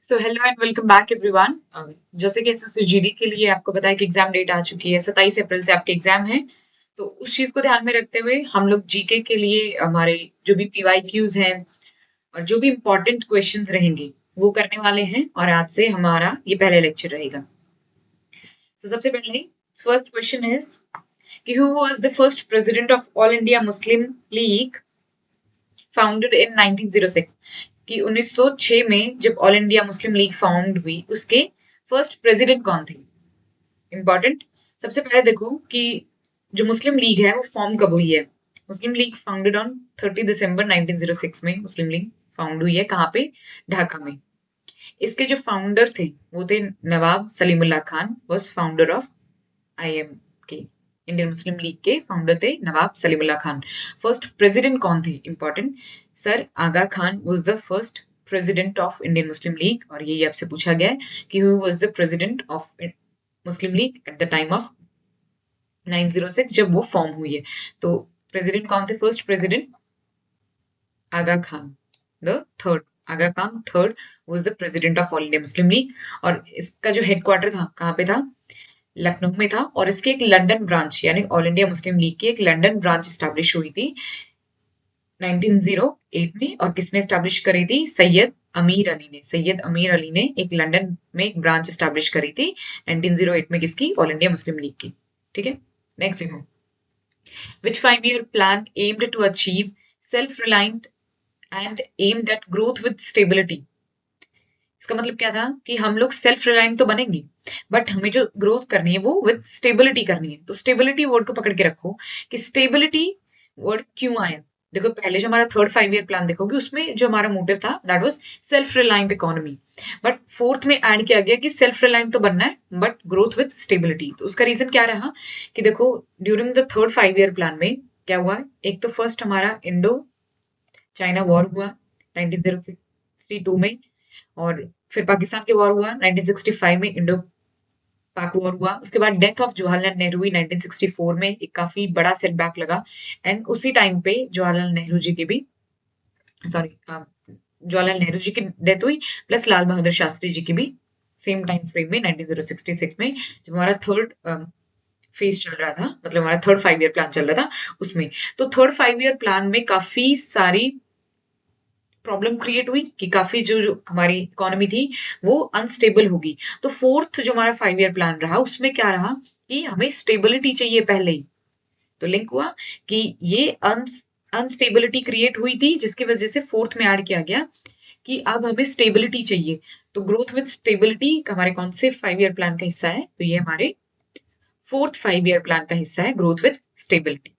So hello and welcome back everyone. जैसे कि SSC GD के लिए आपको पता है कि एग्जाम डेट आ चुकी है, 27 अप्रैल से आपके एग्जाम है। तो उस चीज को ध्यान में रखते हुए हम लोग जीके के लिए हमारे जो भी पीवाईक्यूज हैं और जो भी इंपॉर्टेंट क्वेश्चंस रहेंगे वो करने वाले हैं, और आज से हमारा ये पहला लेक्चर रहेगा। तो सबसे पहले फर्स्ट क्वेश्चन इज कि who was the first president of All India Muslim league founded in 1906? कि 1906 में जब all India Muslim league found हुई, उसके फर्स्ट प्रेसिडेंट कौन थे? इंपॉर्टेंट। सबसे पहले देखो कि जो मुस्लिम लीग है वो फॉर्म कब हुई है। मुस्लिम लीग फाउंडेड ऑन 30 दिसंबर 1906 में मुस्लिम लीग फाउंड हुई है। कहाँ पे? ढाका में। इसके जो फाउंडर थे वो थे Nawab Salimullah Khan, was founder of IM के, इंडियन मुस्लिम लीग के फाउंडर थे नवाब सलीमुल्लाह खान। फर्स्ट प्रेसिडेंट कौन थे? Important. Sir Aga Khan was the first president of Indian Muslim league, और ये आपसे पूछा गया है कि who was the president of Muslim League at the time of 906, जब वो फॉर्म हुई है। तो प्रेसिडेंट कौन थे? First president Aga Khan the third. Aga Khan third was the president of All India Muslim league, और इसका जो हेडक्वार्टर था कहाँ पे था? लखनऊ में था। और इसकी एक लंदन ब्रांच यानी ऑल इंडिया मुस्लिम लीग की एक लंदन ब्रांच स्टैब्लिश हुई थी 1908 में। और किसने स्टैब्लिश करी थी? सैयद अमीर अली ने। सैयद अमीर अली ने एक लंदन में एक ब्रांच स्टैब्लिश करी थी 1908 में। किसकी? ऑल इंडिया मुस्लिम लीग की। ठीक है, नेक्स्ट देखो। Which 5-year plan aimed to achieve self-reliant and aimed at growth with stability? इसका मतलब क्या था कि हम लोग सेल्फ रिलायंट तो बनेंगे, बट हमें जो ग्रोथ करनी है वो विद स्टेबिलिटी करनी है। तो स्टेबिलिटी वर्ड को पकड़ के रखो कि स्टेबिलिटी वर्ड क्यों आया। देखो पहले जो हमारा थर्ड 5-year प्लान देखोगे उसमें जो हमारा मोटिव था that was self reliant economy, but fourth में ऐड किया गया कि सेल्फ रिलायंट तो बनना है बट ग्रोथ विद स्टेबिलिटी। तो उसका रीजन क्या रहा कि देखो during the third 5-year plan में क्या हुआ। एक तो फर्स्ट हमारा इंडो चाइना वॉर हुआ 1962 में, और फिर पाकिस्तान के वॉर हुआ 1965 में, इंडो पाक वॉर हुआ। उसके बाद डेथ ऑफ जवाहरलाल नेहरू हुई 1964 में, एक काफी बड़ा सेटबैक लगा। एंड उसी टाइम पे जवाहरलाल नेहरू जी की भी जवाहरलाल नेहरू जी की डेथ हुई, प्लस लाल बहादुर शास्त्री जी की भी सेम टाइम फ्रेम में 1966 में, जब हमारा थर्ड फेज चल रहा था, मतलब हमारा थर्ड 5-year प्लान चल रहा था उसमें। तो थर्ड 5-year प्लान में काफी सारी प्रॉब्लम क्रिएट हुई कि काफी जो हमारी इकोनॉमी थी वो अनस्टेबल होगी। तो फोर्थ जो हमारा 5-year प्लान रहा उसमें क्या रहा कि हमें स्टेबिलिटी चाहिए पहले ही। तो लिंक हुआ कि ये अनस्टेबिलिटी क्रिएट हुई थी, जिसकी वजह से फोर्थ में ऐड किया गया कि अब हमें स्टेबिलिटी चाहिए। तो ग्रोथ विद स्टेबिलिटी हमारे कौन से 5-year प्लान का हिस्सा है? तो ये हमारे फोर्थ 5-year प्लान का हिस्सा है, ग्रोथ विद स्टेबिलिटी।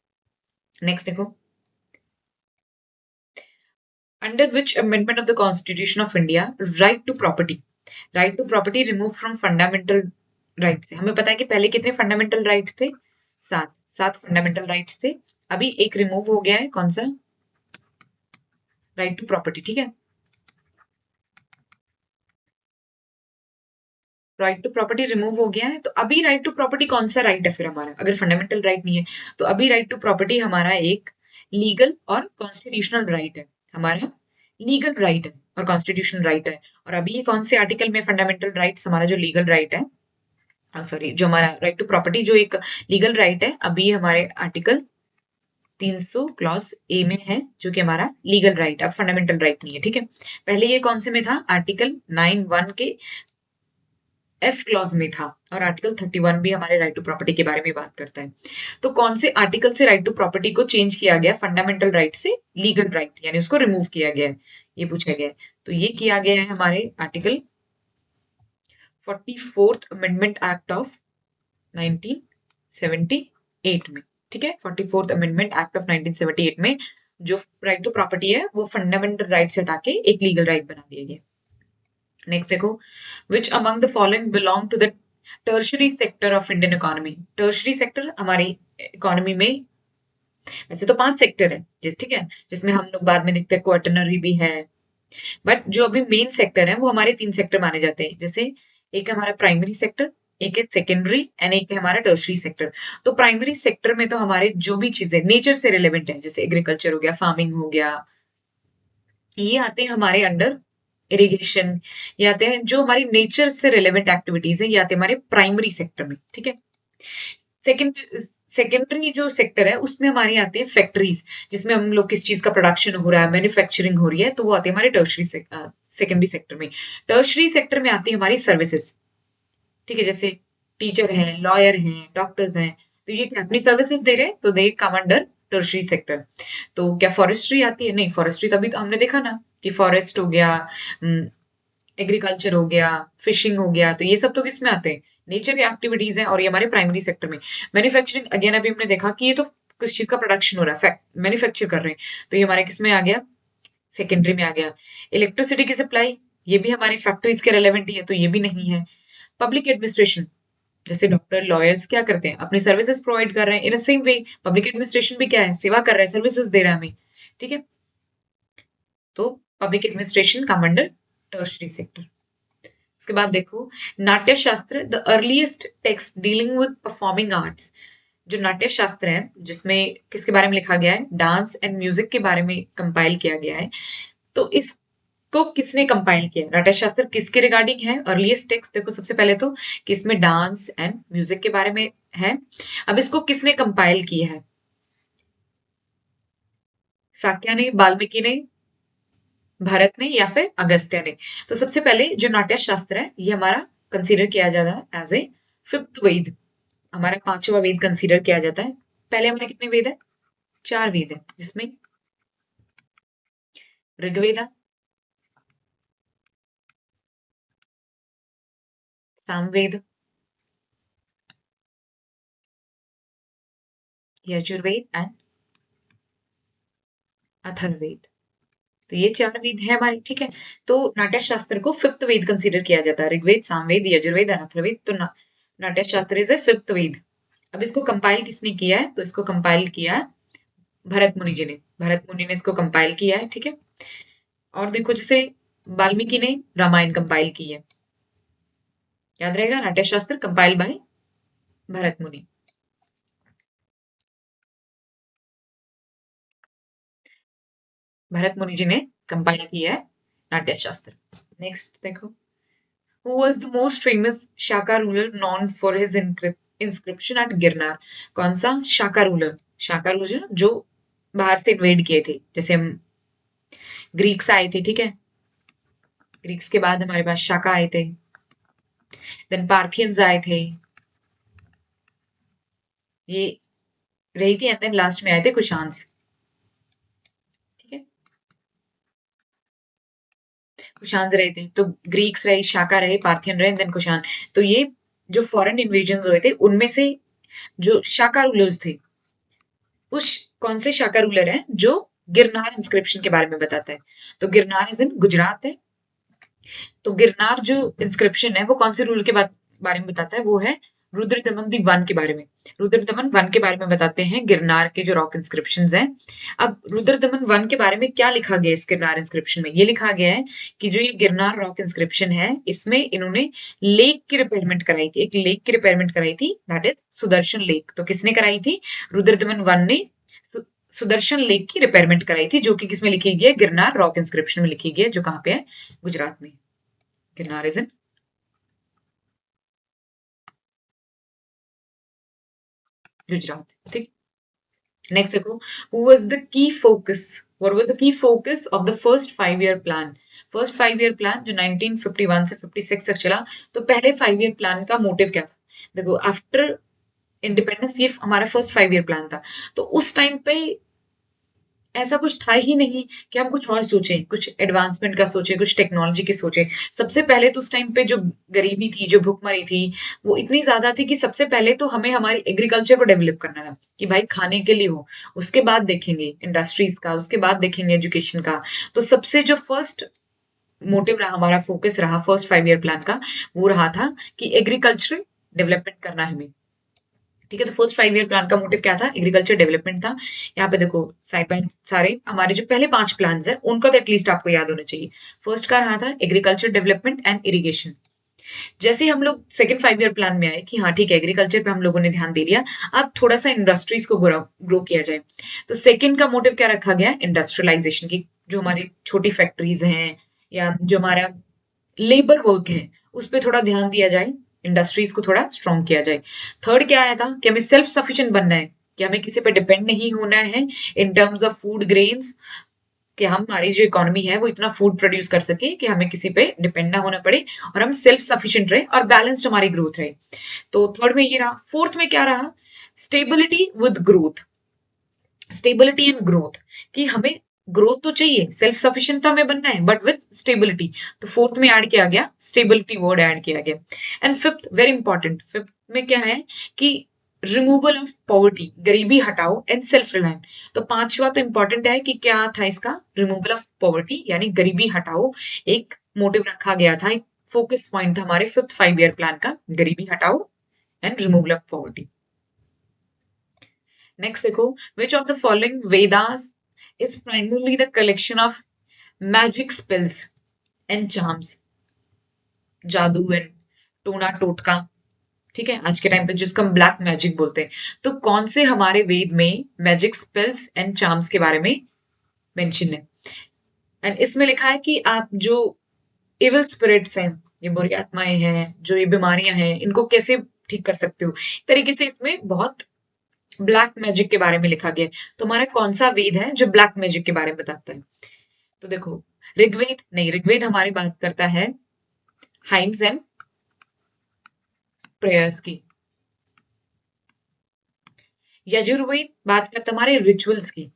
नेक्स्ट देखो। Under which amendment of the Constitution of India right to property removed from fundamental rights? हमें पता है कि पहले कितने फंडामेंटल राइट्स थे? सात फंडामेंटल राइट्स थे। अभी एक रिमूव हो गया है, कौन सा? Right to property. ठीक है, राइट टू प्रॉपर्टी रिमूव हो गया है। तो अभी राइट टू प्रॉपर्टी कौन सा राइट है फिर हमारा, अगर फंडामेंटल राइट नहीं है? तो अभी राइट टू प्रॉपर्टी हमारा एक लीगल और कॉन्स्टिट्यूशनल राइट है। हमारा लीगल राइट है और कॉन्स्टिट्यूशनल राइट है। और अभी ये कौन से आर्टिकल में फंडामेंटल राइट्स? हमारा जो लीगल राइट है, सॉरी, जो हमारा राइट टू प्रॉपर्टी जो एक लीगल राइट है, अभी हमारे आर्टिकल 300 क्लॉज ए में है, जो कि हमारा लीगल राइट, अब फंडामेंटल राइट नहीं है। ठीक है, पहले ये कौन से में था? आर्टिकल 9(1) के एफ क्लॉज में था, और आर्टिकल 31 भी हमारे राइट टू प्रॉपर्टी के बारे में बात करता है। तो कौन से आर्टिकल से राइट टू प्रॉपर्टी को चेंज किया गया? फंडामेंटल राइट से लीगल राइट, यानी उसको रिमूव किया गया है, ये पूछा गया है। तो ये किया गया है हमारे article 44th amendment act of 1978 में। ठीक है, 44th अमेंडमेंट एक्ट ऑफ 1978 में जो राइट टू प्रॉपर्टी है वो फंडामेंटल राइट से हटा के एक लीगल राइट बना दिया गया। नेक्स्ट देखो। Which among the following belong to the tertiary sector of Indian economy? Tertiary sector हमारी इकोनॉमी में वैसे तो 5 सेक्टर है, ठीक है, जिसमें हम लोग बाद में देखते हैं क्वार्टनरी भी है, बट जो अभी मेन सेक्टर है वो हमारे 3 सेक्टर माने जाते हैं। जैसे एक है हमारा प्राइमरी सेक्टर, एक है सेकेंडरी एंड एक है हमारा टर्शरी सेक्टर। तो प्राइमरी सेक्टर में तो हमारे जो भी चीजें नेचर से रिलेवेंट है, जैसे एग्रीकल्चर हो गया, फार्मिंग हो गया, ये आते हैं हमारे अंडर इरिगेशन, ये आते हैं जो हमारी नेचर से रिलेवेंट एक्टिविटीज है, ये आते हैं हमारे प्राइमरी सेक्टर में, ठीक है। सेकेंडरी जो सेक्टर है उसमें हमारी आती है फैक्ट्रीज, जिसमें हम लोग किस चीज का प्रोडक्शन हो रहा है, मैन्युफैक्चरिंग हो रही है, तो वो आती है हमारे टर्शरी सेकेंडरी सेक्टर में। टर्शरी सेक्टर में आती है हमारी सर्विसेज, ठीक है, जैसे टीचर हैं, लॉयर हैं, डॉक्टर्स हैं, तो ये क्या अपनी सर्विसेज दे रहे हैं, तो दे कम अंडर टर्शरी सेक्टर। तो क्या फॉरेस्ट्री आती है? नहीं, फॉरेस्ट्री तभी तो हमने देखा ना कि फॉरेस्ट हो गया, एग्रीकल्चर हो गया, फिशिंग हो गया, तो ये सब तो किसमें आते हैं? नेचर की एक्टिविटीज हैं, और ये हमारे प्राइमरी सेक्टर में। मैन्युफैक्चरिंग अगेन अभी हमने देखा कि ये तो किस चीज का प्रोडक्शन हो रहा है, मैन्युफैक्चर कर रहे हैं, तो ये हमारे किसमें आ गया? सेकेंडरी में आ गया। इलेक्ट्रिसिटी की सप्लाई, ये भी हमारी फैक्ट्रीज के रेलेवेंट ही है, तो ये भी नहीं है। पब्लिक एडमिनिस्ट्रेशन, जैसे डॉक्टर लॉयर्स क्या करते हैं, अपनी सर्विसेज प्रोवाइड कर रहे हैं, in same way public administration भी क्या है, सेवा कर रहा है, सर्विसेज दे रहा है हमें, ठीक है। तो public administration come under tertiary sector. उसके बाद देखो नाट्य शास्त्र, the earliest text dealing with performing arts. जो नाट्य शास्त्र है जिसमें किसके बारे में लिखा गया है, डांस एंड म्यूजिक के बारे में कंपाइल किया गया है। तो इसको किसने कंपाइल किया? नाट्य शास्त्र किसके रिगार्डिंग है? अर्लीस्ट टेक्स्ट देखो सबसे पहले तो कि इसमें डांस एंड म्यूजिक के बारे में है। अब इसको किसने कंपाइल किया है? साक्या ने, वाल्मीकि ने, भरत ने, या फिर अगस्त्य ने? तो सबसे पहले जो नाट्य शास्त्र है ये हमारा कंसीडर किया जाता है एज ए फिफ्थ वेद, हमारा पांचवा वेद कंसीडर किया जाता है। पहले हमारे कितने वेद है? 4 वेद है, जिसमें ऋग्वेद, सामवेद, यजुर्वेद एंड अथर्ववेद। तो ये 4 वेद है हमारे, ठीक है। तो नाट्य शास्त्र को फिफ्थ वेद कंसीडर किया जाता है, ऋग्वेद, सामवेद, यजुर्वेद एंड अथर्ववेद। तो नाट्य शास्त्र इज ए फिफ्थ वेद। अब इसको कंपाइल किसने किया है? तो इसको कंपाइल किया है भरत मुनि जी ने। भरत मुनि ने इसको कंपाइल किया है, ठीक है। और देखो जैसे वाल्मीकि ने रामायण कंपाइल की है, याद रहेगा, नाट्य शास्त्र कंपाइल बाय भरत मुनि। भरत मुनि जी ने कंपाइल किया है नाट्य शास्त्र। नेक्स्ट देखो, who was the most famous Shaka ruler known for his inscription at Girnar? कौन सा शाका रूलर? शाका रूलर जो बाहर से इन्वेड किए थे, जैसे हम ग्रीक्स आए थे, ठीक है, ग्रीक्स के बाद हमारे पास शाका आए थे, देन पार्थियंस आए थे, ये रही थी, एंड देन लास्ट में आए थे कुशान्स, ठीक है। कुशान्स रहे थे, तो ग्रीक्स रहे, शाका रहे, पार्थियन रहे, देन कुशान। तो ये जो फॉरेन इन्वेजन हुए थे उनमें से जो शाका रूलर्स थे, उस कौन से शाका रूलर है जो गिरनार इंस्क्रिप्शन के बारे में बताता है? तो गिरनार इज इन गुजरात है। तो गिरनार जो इंस्क्रिप्शन है वो कौन से रूलर के बारे में बताता है? वो है रुद्रदमन दी वन के बारे में। रुद्रदमन वन के बारे में बताते हैं गिरनार के जो रॉक इंस्क्रिप्शन हैं। अब रुद्रदमन वन के बारे में क्या लिखा गया है इस गिरनार इंस्क्रिप्शन में? ये लिखा गया है कि जो ये गिरनार रॉक इंस्क्रिप्शन है इसमें इन्होंने लेक की रिपेयरमेंट कराई थी, एक लेक की रिपेयरमेंट कराई थी, दैट इज सुदर्शन लेक। तो किसने कराई थी? रुद्रदमन वन ने सुदर्शन लेक की रिपेयरमेंट कराई थी, जो कि किसमें लिखी गई है? गिरनार रॉक इंस्क्रिप्शन में लिखी गई है, जो कहाँ पे है? गुजरात में। गिरनार इज इन गुजरात, ठीक। नेक्स्ट देखो, who was the key focus, what was the key focus of the first 5 year plan? First 5 year plan जो 1951 से 56 तक चला, तो पहले 5 year प्लान का मोटिव क्या था? देखो आफ्टर इंडिपेंडेंस ये हमारा फर्स्ट 5 year प्लान था। तो उस टाइम पे ऐसा कुछ था ही नहीं कि हम कुछ और सोचें, कुछ एडवांसमेंट का सोचें, कुछ टेक्नोलॉजी की सोचें। सबसे पहले तो उस टाइम पे जो गरीबी थी, जो भुखमरी थी, वो इतनी ज्यादा थी कि सबसे पहले तो हमें हमारी एग्रीकल्चर को डेवलप करना था कि भाई खाने के लिए हो। उसके बाद देखेंगे इंडस्ट्रीज का, उसके बाद देखेंगे एजुकेशन का। तो सबसे जो फर्स्ट मोटिव रहा, हमारा फोकस रहा फर्स्ट 5 year प्लान का, वो रहा था कि एग्रीकल्चर डेवलपमेंट करना है हमें, ठीक है। तो फर्स्ट 5 year प्लान का मोटिव क्या था? एग्रीकल्चर डेवलपमेंट था। यहाँ पे देखो साइड बाय सारे हमारे जो पहले 5 प्लान है उनका तो एटलीस्ट आपको याद होना चाहिए। फर्स्ट का रहा था एग्रीकल्चर डेवलपमेंट एंड इरिगेशन। जैसे हम लोग सेकंड 5 year प्लान में आए कि हाँ ठीक है, एग्रीकल्चर पे हम लोगों ने ध्यान दे लिया, अब थोड़ा सा इंडस्ट्रीज को ग्रो किया जाए। तो सेकंड का मोटिव क्या रखा गया? इंडस्ट्रियलाइजेशन की, जो हमारी छोटी फैक्ट्रीज हैं या जो हमारा लेबर वर्क है उस पर थोड़ा ध्यान दिया जाए, इंडस्ट्रीज को थोड़ा स्ट्रॉन्ग किया जाए। थर्ड क्या आया था कि हमें सेल्फ सफिशिएंट बनना है, कि हमें किसी पे डिपेंड नहीं होना है in terms of food grains, कि हमारी जो इकोनॉमी है वो इतना फूड प्रोड्यूस कर सके कि हमें किसी पे डिपेंड ना होना पड़े और हम सेल्फ सफिशिएंट रहे और बैलेंस्ड हमारी ग्रोथ रहे। तो थर्ड में ये रहा। फोर्थ में क्या रहा? Stability with growth, stability and growth, कि हमें ग्रोथ तो चाहिए, सेल्फ सफिशिएंट तो हमें बनना है, बट विद स्टेबिलिटी। तो फोर्थ में ऐड किया गया स्टेबिलिटी, वर्ड ऐड किया गया। And fifth very important, fifth में क्या है कि रिमूवल ऑफ पॉवर्टी, गरीबी हटाओ एंड सेल्फ रिलायंट। तो पांचवा तो इंपॉर्टेंट है कि क्या था इसका, रिमूवल ऑफ पॉवर्टी यानी गरीबी हटाओ, एक मोटिव रखा गया था, एक फोकस पॉइंट था हमारे फिफ्थ 5 ईयर प्लान का, गरीबी हटाओ and removal of poverty. Next देखो, which of the following Vedas is primarily the collection of magic spells and charms, जादू एंड टोना टोटका, ठीक है, आज के टाइम पे जिसको हम ब्लैक मैजिक बोलते हैं। तो कौन से हमारे वेद में मैजिक स्पेल्स एंड चार्म्स के बारे में मेंशन है? एंड इसमें लिखा है कि आप जो इविल स्पिरिट्स हैं, ये बुरी आत्माएं हैं, जो ये बीमारियां हैं, इनको कैसे ठीक कर सकते हो, तरीके से इसमें बहुत ब्लैक मैजिक के बारे में लिखा गया है। तो हमारा कौन सा वेद है जो ब्लैक मैजिक के बारे में बताता है? तो देखो, ऋग्वेद नहीं, ऋग्वेद हमारी बात करता है हाइम्स एंड प्रेयर्स की। यजुर्वेद बात करता है हमारे रिचुअल्स की।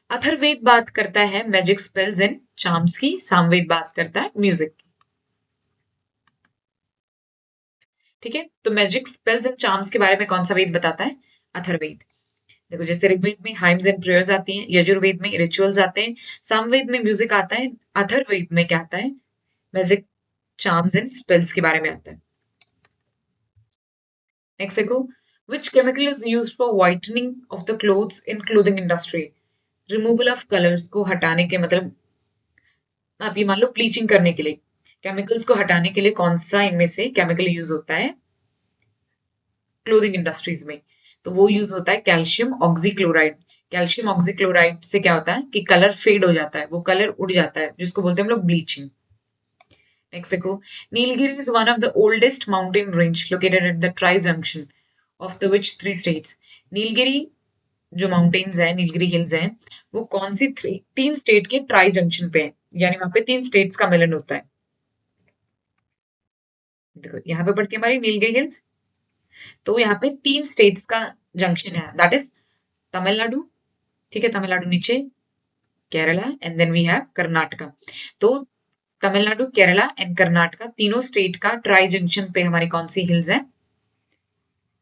अथर्ववेद बात करता है मैजिक स्पेल्स एंड चार्म्स की। सामवेद बात करता है म्यूजिक की। ठीक है, तो मैजिक स्पेल्स एंड चार्म्स के बारे में कौन सा वेद बताता है? अथर्ववेद। देखो, जैसे ऋग्वेद में हाइम्स एंड प्रेयर्स आती हैं, यजुर्वेद में रिचुअल्स आते हैं, सामवेद में म्यूजिक आता है, अथर्ववेद में क्या आता है? मैजिक चार्म्स एंड स्पेल्स के बारे में आता है। नेक्स्ट देखो, which chemical is used for whitening of the clothes in clothing industry? Removal of colours को हटाने के मतलब, आप ये मान लो ब्लीचिंग करने के लिए, केमिकल्स को हटाने के लिए कौन सा इनमें से केमिकल यूज होता है क्लोथिंग इंडस्ट्रीज में? तो वो यूज होता है कैल्शियम ऑक्सीक्लोराइड। कैल्शियम ऑक्सीक्लोराइड से क्या होता है कि कलर फेड हो जाता है, वो कलर उड़ जाता है, जिसको बोलते हैं हम लोग ब्लीचिंग। नेक्स्ट देखो, Nilgiri is one of the oldest mountain range located at the tri junction of the which 3 states? Nilgiri जो माउंटेन्स है, नीलगिरी हिल्स हैं, वो कौन सी 3 स्टेट के ट्राई जंक्शन पे है, यानी वहां पे 3 स्टेट्स का मिलन होता है। देखो, यहाँ पे पड़ती है हमारी नीलगिरी हिल्स, तो यहाँ पे 3 स्टेट्स का जंक्शन है, दैट इज तमिलनाडु, ठीक है, तमिलनाडु नीचे, Kerala and then we have Karnataka. तो तमिलनाडु, केरला एंड कर्नाटका तीनों स्टेट का ट्राई जंक्शन पे हमारी कौन सी हिल्स है?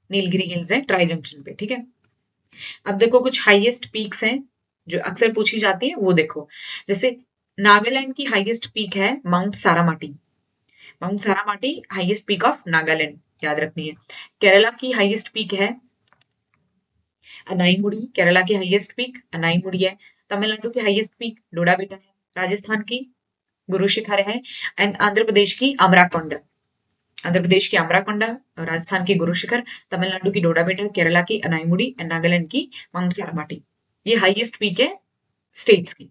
नीलगिरी हिल्स है ट्राई जंक्शन पे, ठीक है। अब देखो, कुछ हाईएस्ट पीक्स हैं जो अक्सर पूछी जाती है, वो देखो। जैसे नागालैंड की हाईएस्ट पीक है mount Saramati. Mount Saramati highest peak of Nagaland, याद रखनी है। केरला की हाईएस्ट पीक है अनाईमुड़ी, केरला की हाईएस्ट पीक अनाईमुड़ी है। तमिलनाडु की हाईएस्ट पीक डोडाबेटा है। राजस्थान की गुरु शिखर है। एंड आंध्र प्रदेश की अमराकोंडा, आंध्र प्रदेश की अमराकोंडा, राजस्थान की गुरु शिखर, तमिलनाडु की डोडाबेटा, केरला की अनाईमुड़ी एंड नागालैंड की माउंट सारामाटी। ये हाईएस्ट पीक है स्टेट्स की।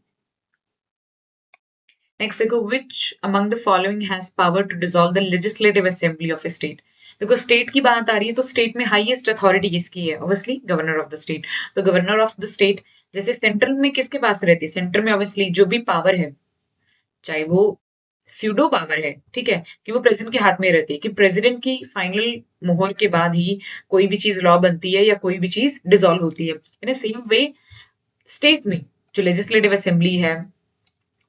नेक्स्ट देखो, which among the following has power to dissolve the legislative assembly of a state? देखो, स्टेट की बात आ रही है तो स्टेट में हाईएस्ट अथॉरिटी किसकी है? Obviously governor of the state. तो गवर्नर ऑफ द स्टेट, जैसे सेंट्रल में किसके पास रहती है? सेंटर में ऑब्वियसली जो भी पावर है, चाहे वो स्यूडो पावर है, ठीक है, कि वो प्रेसिडेंट के हाथ में रहती है, कि प्रेसिडेंट की फाइनल मोहर के बाद ही कोई भी चीज लॉ बनती है या कोई भी चीज डिसॉल्व होती है। इन सेम वे स्टेट में जो लेजिस्लेटिव असेंबली है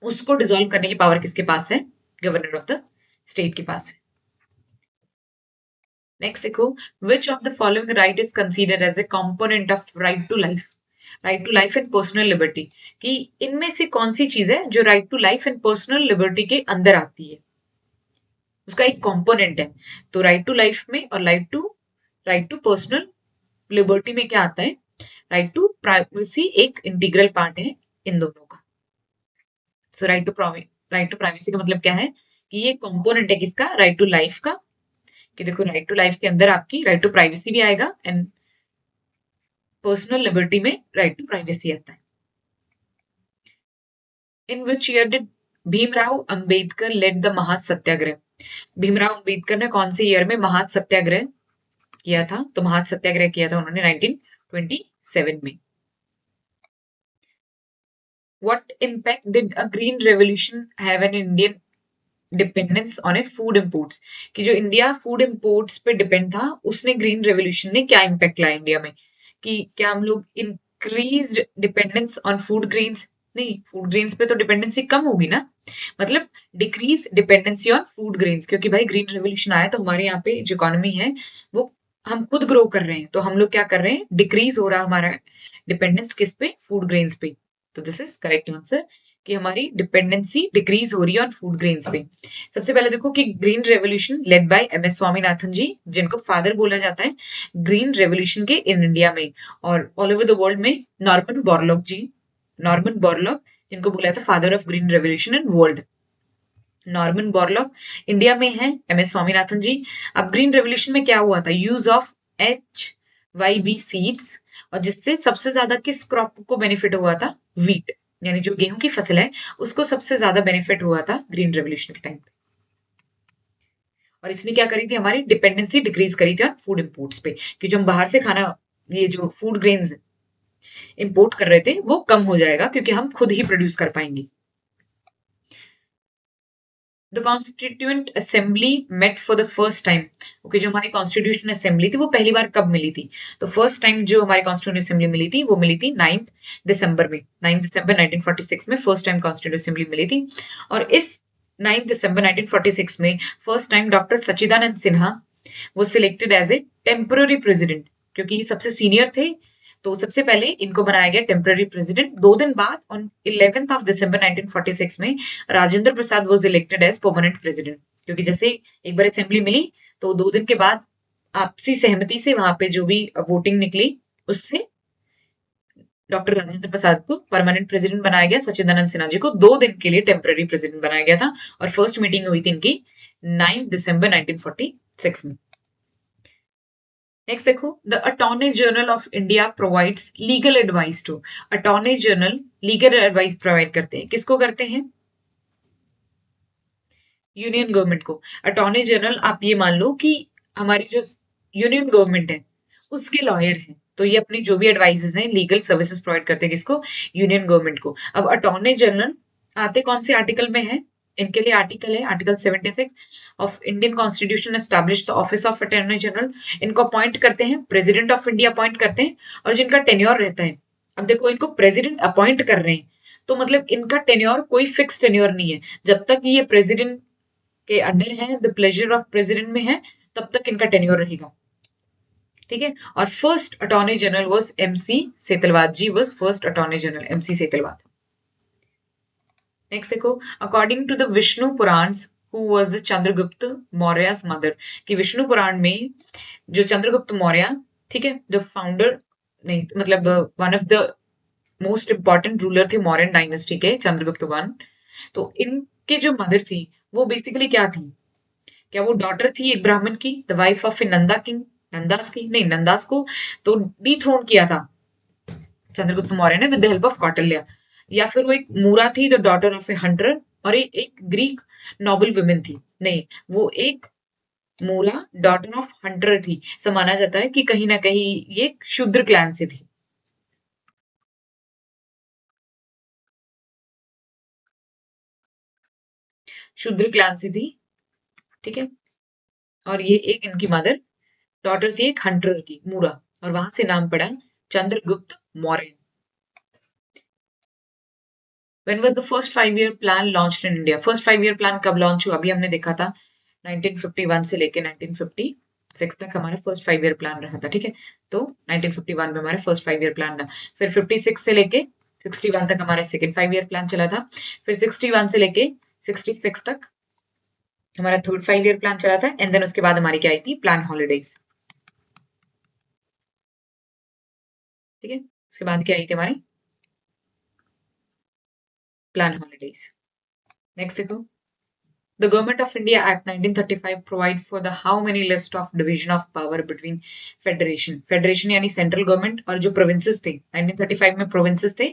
उसको डिसॉल्व करने की पावर किसके पास है? गवर्नर ऑफ द स्टेट के पास है। नेक्स्ट देखो, which of the following right is considered as a component of right to life? Right to life and personal liberty, कि इनमें से कौन सी चीज है जो right to life and personal liberty के अंदर आती है, उसका एक कंपोनेंट है। तो राइट टू लाइफ में और राइट टू पर्सनल लिबर्टी में क्या आता है? राइट टू प्राइवेसी एक इंटीग्रल पार्ट है इन दोनों का। सो राइट टू प्राइवेसी का मतलब क्या है कि ये कंपोनेंट है किसका? राइट टू लाइफ का। कि देखो, राइट टू लाइफ के अंदर आपकी राइट टू प्राइवेसी भी आएगा एंड पर्सनल लिबर्टी में राइट टू प्राइवेसी आता है। In which year did Bhimrao Ambedkar led the Mahad Satyagraha. Bhimrao Ambedkar ने कौन से ईयर में महात सत्याग्रह किया था? तो महात सत्याग्रह किया था उन्होंने 1927 में। What impact did a green revolution have on Indian dependence on A food imports? कि जो इंडिया फूड इम्पोर्ट्स पे डिपेंड था, उसने ग्रीन रेवोल्यूशन ने क्या इम्पैक्ट लाया इंडिया में? कि क्या हम लोग increase dependence on food grains? नहीं, फूड ग्रेन्स पे तो डिपेंडेंसी कम होगी ना, मतलब decrease dependency on food grains, क्योंकि भाई ग्रीन रेवोल्यूशन आया तो हमारे यहाँ पे जो इकोनॉमी है वो हम खुद ग्रो कर रहे हैं, तो हम लोग क्या कर रहे हैं, डिक्रीज हो रहा हमारा डिपेंडेंस किस पे? फूड ग्रेन्स पे। तो दिस इज करेक्ट आंसर कि हमारी डिपेंडेंसी डिक्रीज हो रही है ऑन फूड ग्रेन्स पे। सबसे पहले देखो कि green revolution led by M S. Swaminathan ji, जिनको फादर बोला जाता है ग्रीन रेवोल्यूशन के इन इंडिया में, और ऑल ओवर द वर्ल्ड में नॉर्मन बोरलॉग जी, नॉर्मन बोरलॉग, जिनको बोला था father of green revolution in world. Norman Borlaug India में है, एम.एस. स्वामीनाथन जी। अब ग्रीन रेवोल्यूशन में क्या हुआ था? यूज ऑफ HYV सीड्स, और जिससे सबसे ज्यादा किस क्रॉप को बेनिफिट हुआ था? व्हीट, यानी जो गेहूं की फसल है उसको सबसे ज्यादा बेनिफिट हुआ था ग्रीन रेवोल्यूशन के टाइम पे। और इसने क्या करी थी? हमारी डिपेंडेंसी डिक्रीज करी थी फूड इंपोर्ट्स पे, कि जो हम बाहर से खाना, ये जो फूड ग्रेन्स इंपोर्ट कर रहे थे वो कम हो जाएगा, क्योंकि हम खुद ही प्रोड्यूस कर पाएंगे। The constituent assembly met for the first time. Okay, जो हमारी कॉन्स्टिट्यूशन असेंबली थी वो पहली बार कब मिली थी? तो फर्स्ट टाइम जो हमारी कॉन्स्टिट्यूशन असेंबली मिली थी वो मिली थी 9 दिसंबर में। 9 दिसंबर 1946 में फर्स्ट टाइम कॉन्स्टिट्यूशन असेंबली मिली थी। और इस 9 दिसंबर 1946 में first time doctor Sachchidanand Sinha वो selected as a temporary president, क्योंकि ये सबसे सीनियर थे, तो सबसे पहले इनको बनाया गया टेम्पररी प्रेसिडेंट। 2 दिन बाद ऑन 11th ऑफ दिसंबर 1946 में Rajendra Prasad was elected as permanent president, क्योंकि जैसे एक बार असेंबली मिली तो 2 दिन के बाद आपसी सहमति से वहां पे जो भी वोटिंग निकली उससे डॉक्टर राजेंद्र प्रसाद को परमानेंट प्रेसिडेंट बनाया गया, सच्चिदानंद सिन्हा जी को 2 दिन के लिए टेम्पररी प्रेसिडेंट बनाया गया था। और फर्स्ट मीटिंग हुई थी इनकी 9 दिसंबर 1946 में। नेक्स्ट देखो, the attorney general of India provides legal advice to. Attorney general legal advice provide करते हैं, किसको करते हैं? यूनियन गवर्नमेंट को। अटॉर्नी जनरल आप ये मान लो कि हमारी जो यूनियन गवर्नमेंट है उसके लॉयर हैं, तो ये अपनी जो भी एडवाइसेस हैं लीगल सर्विसेज प्रोवाइड करते हैं, किसको? यूनियन गवर्नमेंट को। अब अटॉर्नी जनरल आते कौन से आर्टिकल में है? इनके लिए आर्टिकल है article 76 of Indian constitution establish the office of attorney general. इनको अपॉइंट करते हैं, प्रेसिडेंट ऑफ इंडिया अपॉइंट करते हैं, और जिनका टेन्योर रहता है, अब देखो इनको प्रेसिडेंट अपॉइंट कर रहे हैं तो मतलब इनका टेन्योर कोई फिक्स टेन्योर नहीं है, जब तक ये प्रेसिडेंट के अंडर है, द प्लेजर ऑफ प्रेसिडेंट में है, तब तक इनका टेन्योर रहेगा, ठीक है। और first attorney general was MC Setalvad ji, was first attorney general MC Setalvad. Next देखो, according to the Vishnu Puranas who was the Chandragupta Maurya's mother. कि विष्णु पुराण में जो चंद्रगुप्त मौर्य, ठीक है, जो फाउंडर नहीं मतलब one of the most important ruler थे मौर्यन डायनेस्टी के, चंद्रगुप्त वन, तो इनके जो मदर थी वो बेसिकली क्या थी? क्या वो डॉटर थी एक ब्राह्मण की, the wife of a Nanda king, Nandas की? नहीं, नंदास को तो डिथ्रोन किया था चंद्रगुप्त मौर्य ने with the help of Kautilya. या फिर वो एक मूरा थी, the daughter of A Hunter, और एक ग्रीक नोबल वुमेन थी? नहीं, वो एक मूरा डॉटर ऑफ हंटर थी। ऐसा माना जाता है कि कहीं ना कहीं ये शूद्र क्लैन से थी। शूद्र क्लैन से थी, ठीक है। और ये एक इनकी मदर, डॉटर थी एक हंटर की, मूरा, और वहां से नाम पड़ा Chandragupta Maurya. When was the first 5-year plan launched in India? First 5-year plan कब लॉन्च हुआ? अभी हमने देखा था 1951 से लेके 1956 तक हमारा फर्स्ट 5-year प्लान रहा था, ठीक है। तो 1951 में हमारा फर्स्ट 5-year प्लान रहा, फिर 56 से लेके 61 तक हमारा सेकेंड 5-year प्लान चला था, फिर 61 से लेके 66 तक हमारा थर्ड 5-year प्लान चला था, एंड देन उसके बाद हमारी क्या आई थी? प्लान हॉलीडेज, ठीक है। उसके बाद क्या आई थी हमारी? Plan holidays. नेक्स्ट देखो, The Government of India Act 1935 provide for the how many list of division of power between federation. Federation यानी सेंट्रल गवर्नमेंट और जो प्रोविंसेस थे 1935 में, प्रोविंसेस थे।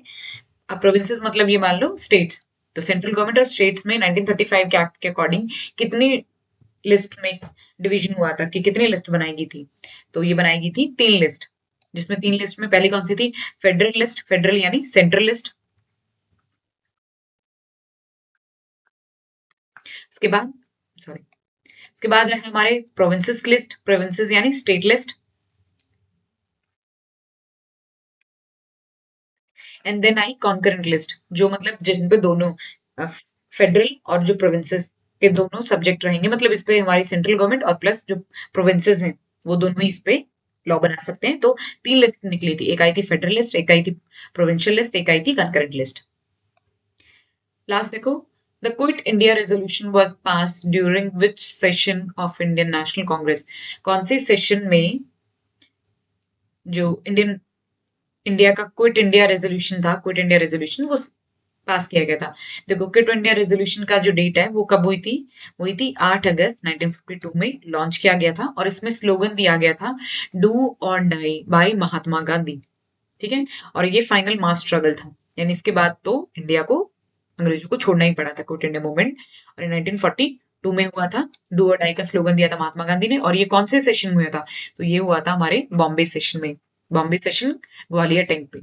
अब प्रोविंसेस मतलब ये मान लो स्टेट्स, तो सेंट्रल गवर्नमेंट और स्टेट्स में 1935 के एक्ट के अकॉर्डिंग कितनी लिस्ट में डिवीजन हुआ था कि कितनी लिस्ट बनाई गई थी? तो ये बनाई गई थी 3 लिस्ट, जिसमें 3 लिस्ट में पहली कौन सी थी? फेडरल लिस्ट, फेडरल यानी सेंट्रल लिस्ट। उसके बाद सॉरी उसके बाद रहे हमारे प्रोविंसेस लिस्ट, प्रोविंसेस यानी स्टेट लिस्ट। एंड देन आई कॉन्करेंट लिस्ट, जो मतलब जिन पे दोनों फेडरल और जो प्रोविंसेस के दोनों सब्जेक्ट रहेंगे, मतलब इस पे हमारी सेंट्रल गवर्नमेंट और प्लस जो प्रोविंसेस हैं वो दोनों ही इस पे लॉ बना सकते हैं। तो 3 लिस्ट निकली थी, एक आई थी फेडरल लिस्ट, एक आई थी प्रोविंशियल लिस्ट, एक आई थी कंकरेंट लिस्ट। लास्ट देखो, the quit India resolution was pass during which session of Indian national Congress? कौन से सेशन में जो इंडिया का क्विट इंडिया रेजोल्यूशन था, क्विट इंडिया रेजोल्यूशन वो पास किया गया था? देखो, क्विट इंडिया रेजोल्यूशन का जो डेट है वो कब हुई थी? हुई थी 8 अगस्त 1952 में लॉन्च किया गया था, और इसमें स्लोगन दिया गया था डू और डाई बाय महात्मा गांधी। ठीक है, और ये फाइनल मास स्ट्रगल था, यानी इसके बाद तो इंडिया को अंग्रेजों को छोड़ना ही पड़ा था, क्विट इंडिया मूवमेंट। और 1942 में हुआ था, डू और डाई का स्लोगन दिया था महात्मा गांधी ने। और ये कौन से सेशन में हुआ था? तो ये हुआ था हमारे बॉम्बे सेशन में, बॉम्बे सेशन, ग्वालियर टैंक पे।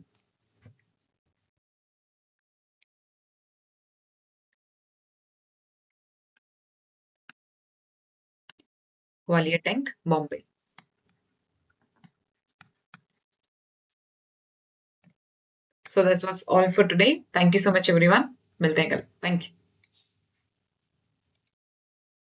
Gwalior tank, Bombay. So that was all for today. Thank you so much everyone. मिलते हैं कल। Thank you.